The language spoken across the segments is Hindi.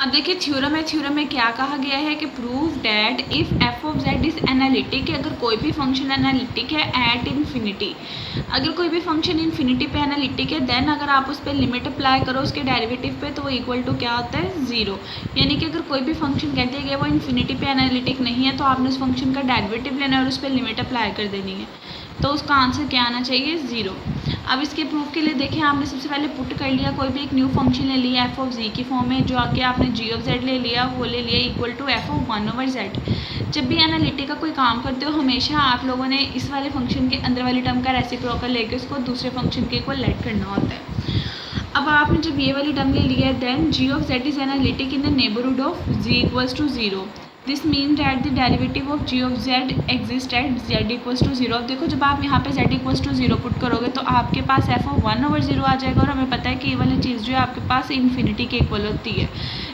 अब देखिए थ्योरम है, थ्योरम में क्या कहा गया है कि prove that if F of Z is analytic, अगर कोई भी फंक्शन एनालिटिक है एट इन्फिनिटी, अगर कोई भी फंक्शन इन्फिनिटी पे एनालिटिक है देन अगर आप उस पर लिमिट अप्लाई करो उसके डेरिवेटिव पे तो वो इक्वल टू क्या होता है, ज़ीरो। यानी कि अगर कोई भी फंक्शन कह दिया गया वो इन्फिनिटी पे एनालिटिक नहीं है तो आपने उस फंक्शन का डेरिवेटिव लेना है और उस पर लिमिट अप्लाई कर देनी है, तो उसका आंसर क्या आना चाहिए, ज़ीरो। अब इसके प्रूफ के लिए देखें, आपने सबसे पहले पुट कर लिया कोई भी एक न्यू फंक्शन ले लिया एफ ऑफ जी की फॉर्म में, जो आके आपने जी ऑफ जेड ले लिया, वो ले लिया equal to F of one over Z. जब भी एनालिटिक का कोई काम करते हो हमेशा आप लोगों ने इस वाले फंक्शन के अंदर वाली टर्म का रेसिप्रोकल लेके उसको दूसरे फंक्शन के इक्वल लेट करना होता है। अब आपने जब ये वाली टर्म ले लिया है then G of Z is analytic in the neighbourhood of G equals to zero. This mean that the derivative of G of Z exist at Z equals to zero. अब देखो जब आप यहाँ पे Z equals to zero put करोगे तो आपके पास F of one over zero आ जाएगा और हमें पता है कि ये वाली चीज़ जो है आपके पास इन्फिनिटी के इक्वल होती है,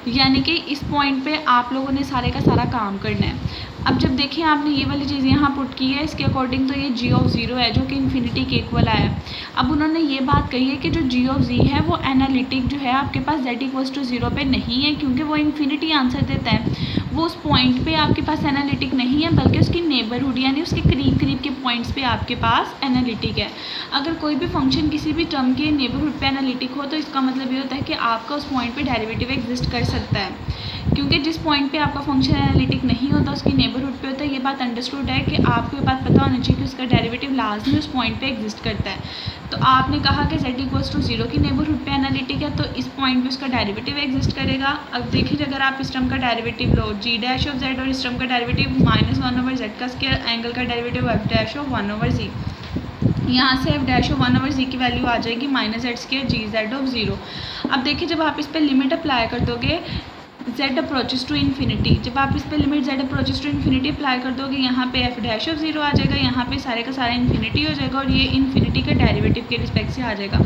यानी कि इस पॉइंट पे आप लोगों ने सारे का सारा काम करना है। अब जब देखिए आपने ये वाली चीज़ यहाँ पुट की है इसके अकॉर्डिंग तो ये जी ऑफ ज़ीरो है जो कि इन्फिनिटी के इक्वल आया। अब उन्होंने ये बात कही है कि जो जी ऑफ जी है वो एनालिटिक जो है आपके पास जेड इक्वल्स टू ज़ीरो पे नहीं है क्योंकि वो इन्फिनिटी आंसर देता है, वो उस पॉइंट पे आपके पास एनालिटिक नहीं है बल्कि उसकी नेबरहुड यानी उसके करीब करीब के पॉइंट्स पे आपके पास एनालिटिक है। अगर कोई भी फंक्शन किसी भी टर्म के नेबरहुड पे एनालिटिक हो तो इसका मतलब ये होता है कि आपका उस पॉइंट पे डेरिवेटिव एग्जिस्ट कर सकता है, क्योंकि जिस पॉइंट पे आपका फंक्शन एनालिटिक नहीं होता उसकी नेबरहुड पे होता है। ये बात अंडरस्टूड है कि आपको ये बात पता होनी चाहिए कि उसका डेरिवेटिव लाजमी उस पॉइंट पे एग्जिस्ट करता है। तो आपने कहा कि z इक्वल्स टू ज़ीरो की नेबरहुड पे एनालिटिक है तो इस पॉइंट पे उसका डेरिवेटिव एग्जिस्ट करेगा। अब देखिए अगर आप इस टर्म का डेरिवेटिव लो जी डैश ऑफ जेड और इस टर्म का derivative minus one over Z का स्क्वायर एंगल का derivative F dash of one over G, यहाँ से F dash of one over G की वैल्यू आ जाएगी minus Z square G Z of zero. अब देखिए जब आप इस पर लिमिट अप्लाई कर दोगे z अप्रोचेस टू इन्फिनिटी, जब आप इस पे limit z approaches to infinity apply कर दोगे यहाँ पे f डैश ऑफ ज़ीरो आ जाएगा, यहाँ पे सारे का सारा इन्फिनिटी हो जाएगा और ये इन्फिनिटी का डेरिवेटिव के रिस्पेक्ट से आ जाएगा।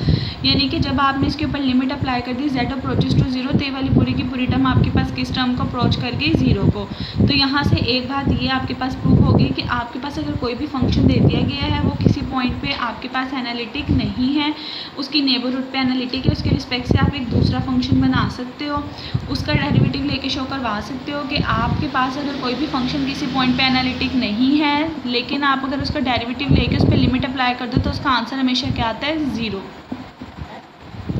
यानी कि जब आपने इसके ऊपर लिमिट अप्लाई कर दी z अप्रोचेस टू ज़ीरो तो ये वाली पूरी की पूरी टर्म आपके पास किस टर्म को अप्रोच कर गई, ज़ीरो को। तो यहाँ से एक बात ये आपके पास प्रूव होगी कि आपके पास अगर कोई भी फंक्शन दे दिया गया है वो किसी पॉइंट पे आपके पास एनालिटिक नहीं है, उसकी नेबरहुड पे एनालिटिक है, उसके रिस्पेक्ट से आप एक दूसरा फंक्शन बना सकते हो, उसका डेरिवेटिव लेके शो करवा सकते हो कि आपके पास अगर कोई भी फंक्शन किसी पॉइंट पे एनालिटिक नहीं है लेकिन आप अगर उसका डेरिवेटिव लेके उस पर लिमिट अप्लाई कर दो तो उसका आंसर हमेशा क्या आता है, ज़ीरो।